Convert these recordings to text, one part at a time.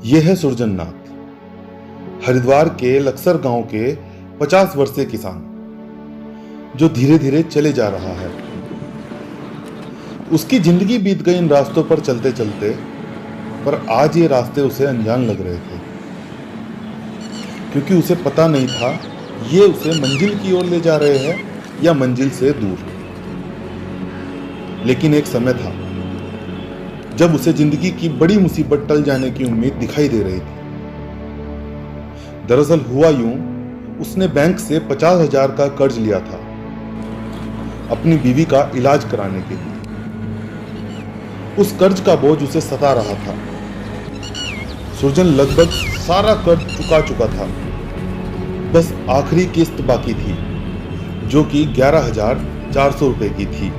यह है सुरजन नाथ, हरिद्वार के लक्सर गांव के 50 वर्षीय किसान जो धीरे धीरे चले जा रहा है। उसकी जिंदगी बीत गई इन रास्तों पर चलते चलते, पर आज ये रास्ते उसे अनजान लग रहे थे, क्योंकि उसे पता नहीं था ये उसे मंजिल की ओर ले जा रहे हैं या मंजिल से दूर। लेकिन एक समय था जब उसे जिंदगी की बड़ी मुसीबत टल जाने की उम्मीद दिखाई दे रही थी। दरअसल हुआ यूं, उसने बैंक से 50,000 का कर्ज लिया था अपनी बीवी का इलाज कराने के लिए। उस कर्ज का बोझ उसे सता रहा था। सुरजन लगभग सारा कर्ज चुका चुका था, बस आखिरी किस्त बाकी थी जो कि 11,400 रुपए की थी,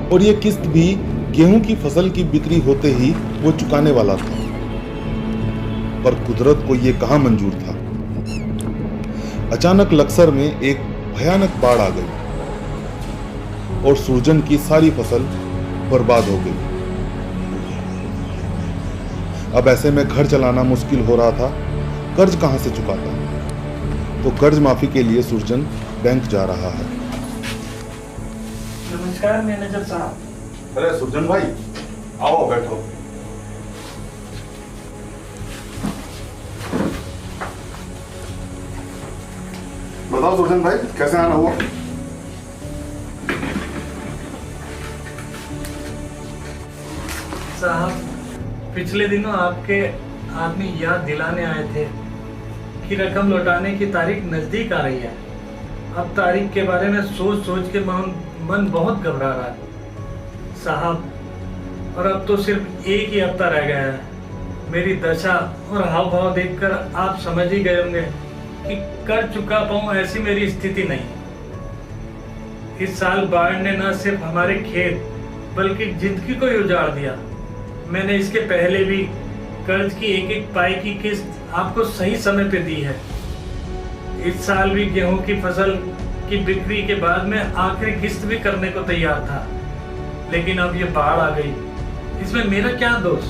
और यह किस्त भी गेहूं की फसल की बिक्री होते ही वो चुकाने वाला था। पर कुदरत को यह कहां मंजूर था। अचानक लक्सर में एक भयानक बाढ़ आ गई और सुरजन की सारी फसल बर्बाद हो गई। अब ऐसे में घर चलाना मुश्किल हो रहा था, कर्ज कहां से चुकाता। तो कर्ज माफी के लिए सुरजन बैंक जा रहा है। नमस्कार मैनेजर साहब। अरे सुरजन भाई, आओ बैठो। बताओ सुरजन भाई, कैसे आना हुआ? साहब, पिछले दिनों आपके आदमी याद दिलाने आए थे कि रकम लौटाने की तारीख नजदीक आ रही है। अब तारीख के बारे में सोच सोच के मन बहुत घबरा रहा है साहब, और अब तो सिर्फ एक ही हफ्ता रह गया है। मेरी दशा और हाव भाव देखकर आप समझ ही गए होंगे कि कर चुका पाऊं ऐसी मेरी स्थिति नहीं। इस साल बाढ़ ने न सिर्फ हमारे खेत बल्कि जिंदगी को ही उजाड़ दिया। मैंने इसके पहले भी कर्ज की एक एक पाई की किस्त आपको सही समय पे दी है। इस साल भी गेहूं की फसल की बिक्री के बाद मैं आखिरी किस्त भी करने को तैयार था, लेकिन अब ये बाढ़ आ गई। इसमें मेरा क्या दोष?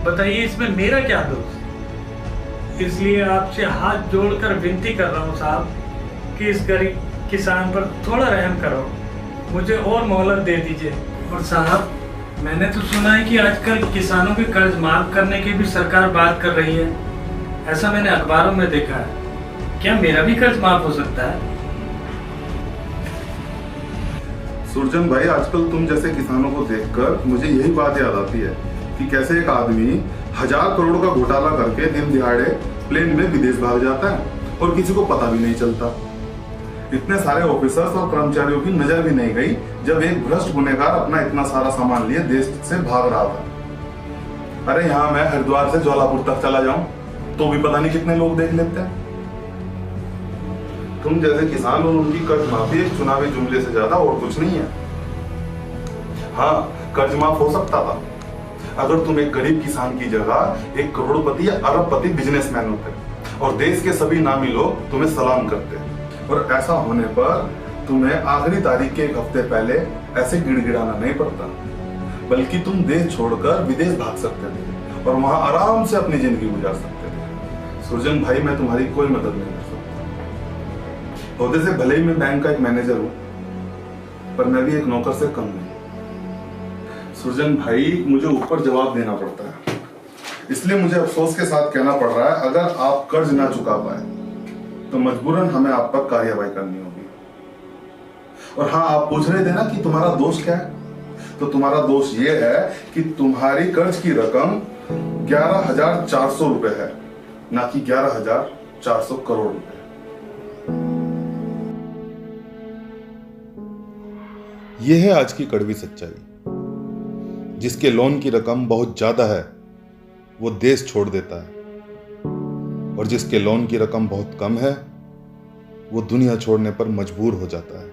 बताइए, इसमें मेरा क्या दोष? इसलिए आपसे हाथ जोड़कर विनती कर रहा हूँ साहब कि इस गरीब किसान पर थोड़ा रहम करो, मुझे और मोहलत दे दीजिए। और साहब, मैंने तो सुना है कि आजकल किसानों के कर्ज माफ करने की भी सरकार बात कर रही है। ऐसा मैंने अखबारों में देखा है। क्या मेरा भी कर्ज माफ हो सकता है? सुरजन भाई, आजकल तुम जैसे किसानों को देखकर मुझे यही बात याद आती है कि कैसे एक आदमी 1,000 करोड़ का घोटाला करके दिन दिहाड़े प्लेन में विदेश भाग जाता है और किसी को पता भी नहीं चलता। इतने सारे ऑफिसर्स और कर्मचारियों की नजर भी नहीं गई जब एक भ्रष्ट गुनहगार अपना इतना सारा सामान लिए देश से भाग रहा था। अरे यहाँ मैं हरिद्वार से ज्वालापुर तक चला जाऊं तो भी पता नहीं कितने लोग देख लेते हैं। तुम जैसे किसान और उनकी कर्ज माफी एक चुनावी जुमले से ज्यादा और कुछ नहीं है। हाँ, कर्ज माफ हो सकता था अगर तुम एक गरीब किसान की जगह एक करोड़पति या अरबपति बिजनेसमैन होते और देश के सभी नामी लोग तुम्हें सलाम करते। और ऐसा होने पर तुम्हें आखिरी तारीख के एक हफ्ते पहले ऐसे गिड़गिड़ाना नहीं पड़ता, बल्कि तुम देश छोड़कर विदेश भाग सकते थे और वहां आराम से अपनी जिंदगी गुजार सकते थे। सुरजन भाई, मैं तुम्हारी कोई मदद नहीं कर सकता। ओहदे से भले ही मैं बैंक का एक मैनेजर हूं, पर मैं भी एक नौकर से कम नहीं। सुरजन भाई, मुझे ऊपर जवाब देना पड़ता है, इसलिए मुझे अफसोस के साथ कहना पड़ रहा है, अगर आप कर्ज ना चुका पाए तो मजबूरन हमें आप पर कार्रवाई करनी होगी। और हाँ, आप पूछ रहे थे ना कि तुम्हारा दोष क्या है, तो तुम्हारा दोष ये है कि तुम्हारी कर्ज की रकम 11,400 रुपए है, ना कि 11,400 करोड़ रुपए। यह है आज की कड़वी सच्चाई। जिसके लोन की रकम बहुत ज्यादा है वो देश छोड़ देता है, और जिसके लोन की रकम बहुत कम है वो दुनिया छोड़ने पर मजबूर हो जाता है।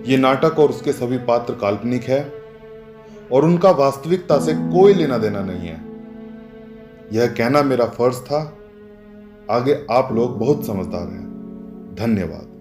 ये नाटक और उसके सभी पात्र काल्पनिक है और उनका वास्तविकता से कोई लेना देना नहीं है। यह कहना मेरा फर्ज था। आगे आप लोग बहुत समझदार हैं। धन्यवाद।